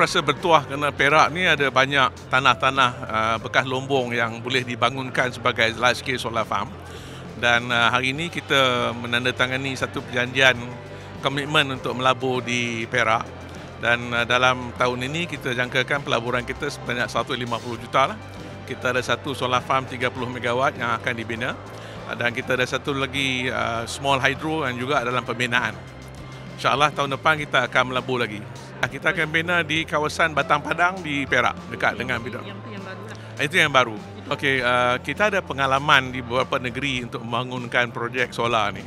rasa bertuah kerana Perak ni ada banyak tanah-tanah bekas lombong yang boleh dibangunkan sebagai large scale solar farm. Dan hari ini kita menandatangani satu perjanjian komitmen untuk melabur di Perak. Dan dalam tahun ini kita jangkakan pelaburan kita sebanyak 150 juta lah. Kita ada satu solar farm 30 megawatt yang akan dibina. Dan kita ada satu lagi small hydro yang juga dalam pembinaan. InsyaAllah tahun depan kita akan melabur lagi. Kita akan bina di kawasan Batang Padang di Perak, dekat dengan bidang. Itu yang baru. Okey, kita ada pengalaman di beberapa negeri untuk membangunkan projek solar ni.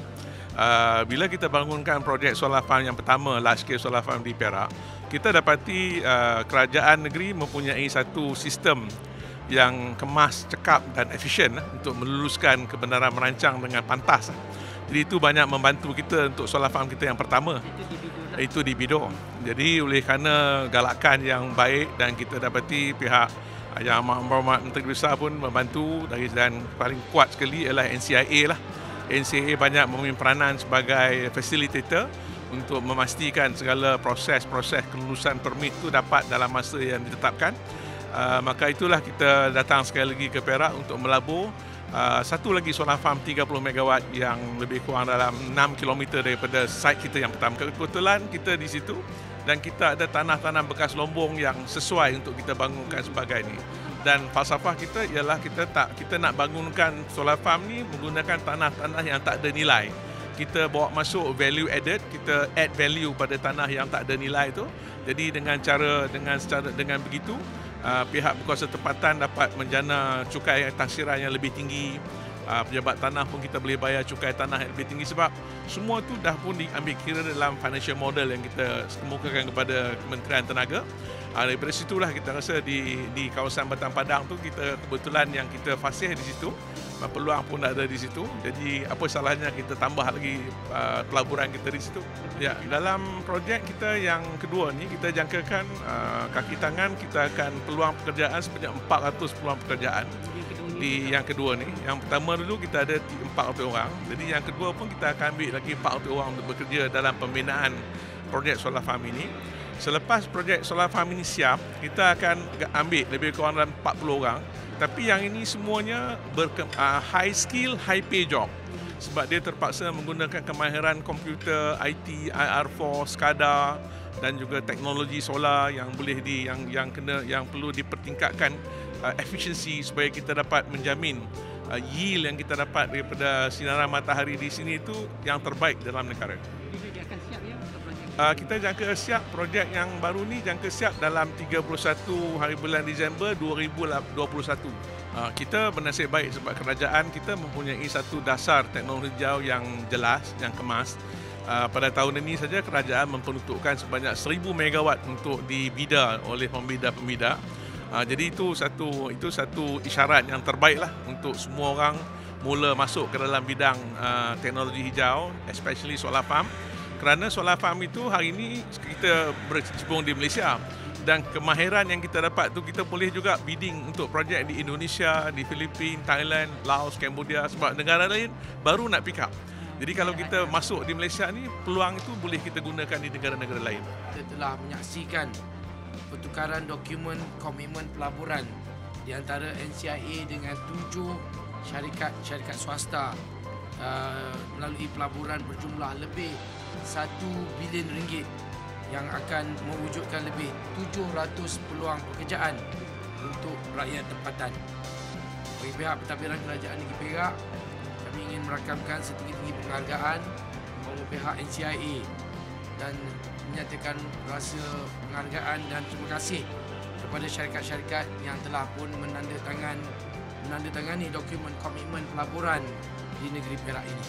Bila kita bangunkan projek solar farm yang pertama, large scale solar farm di Perak, kita dapati kerajaan negeri mempunyai satu sistem yang kemas, cekap dan efisien untuk meluluskan kebenaran merancang dengan pantas. Jadi itu banyak membantu kita untuk solar farm kita yang pertama. Itu di Bidor. Jadi oleh kerana galakan yang baik dan kita dapati pihak Yang Amat Menteri Besar pun membantu dan paling kuat sekali ialah NCIA lah. NCIA banyak mempunyai peranan sebagai facilitator untuk memastikan segala proses-proses kelulusan permit itu dapat dalam masa yang ditetapkan. Maka itulah kita datang sekali lagi ke Perak untuk melabur satu lagi solar farm 30 megawatt yang lebih kurang dalam 6 km daripada site kita yang pertama. Kebetulan kita di situ dan kita ada tanah-tanah bekas lombong yang sesuai untuk kita bangunkan sebagai ini. Dan falsafah kita ialah kita nak bangunkan solar farm ni menggunakan tanah-tanah yang tak ada nilai. Kita bawa masuk value added, kita add value pada tanah yang tak ada nilai itu. Jadi dengan begitu pihak berkuasa tempatan dapat menjana cukai taksiran yang lebih tinggi. Pejabat tanah pun kita boleh bayar cukai tanah yang lebih tinggi sebab semua tu dah pun diambil kira dalam financial model yang kita kemukakan kepada Kementerian Tenaga. Daripada situlah kita rasa di kawasan Batang Padang tu kita kebetulan yang kita fasih di situ, peluang pun ada di situ. Jadi apa salahnya kita tambah lagi pelaburan kita di situ. Ya, dalam projek kita yang kedua ni kita jangkakan kaki tangan kita akan peluang pekerjaan sebanyak 400 peluang pekerjaan. Di yang kedua ni, yang pertama dulu kita ada 400 orang. Jadi yang kedua pun kita akan ambil lagi 400 orang untuk bekerja dalam pembinaan projek solar farm ini. Selepas projek solar farm ini siap, kita akan ambil lebih kurang dalam 40 orang. Tapi yang ini semuanya high skill, high pay job. Sebab dia terpaksa menggunakan kemahiran komputer, IT, IR4, SCADA dan juga teknologi solar yang boleh yang perlu dipertingkatkan efisiensi supaya kita dapat menjamin yield yang kita dapat daripada sinaran matahari di sini itu yang terbaik dalam negara. Dia akan siap ya untuk projek. Kita jangka siap projek yang baru ni jangka siap dalam 31 hari bulan Disember 2021. Kita bernasib baik sebab kerajaan kita mempunyai satu dasar teknologi hijau yang jelas, yang kemas. Pada tahun ini saja kerajaan memperuntukkan sebanyak 1000 megawatt untuk dibida oleh pembida-pembida. Jadi itu satu isyarat yang terbaiklah untuk semua orang mula masuk ke dalam bidang teknologi hijau, especially solar farm. Kerana solar farm itu hari ini kita berkecimpung di Malaysia dan kemahiran yang kita dapat tu kita boleh juga bidding untuk projek di Indonesia, di Filipina, Thailand, Laos, Cambodia sebab negara lain baru nak pick up. Jadi kalau kita masuk di Malaysia ni peluang itu boleh kita gunakan di negara-negara lain. Kita telah menyaksikan pertukaran dokumen komitmen pelaburan di antara NCIA dengan 7 syarikat swasta melalui pelaburan berjumlah lebih 1 bilion ringgit yang akan mewujudkan lebih 700 peluang pekerjaan untuk rakyat tempatan. Bagi pihak pentadbiran Kerajaan Negeri Perak, kami ingin merakamkan setinggi-tinggi penghargaan oleh pihak NCIA dan menyatakan rasa penghargaan dan terima kasih kepada syarikat-syarikat yang telah pun menandatangani dokumen komitmen pelaburan di negeri Perak ini.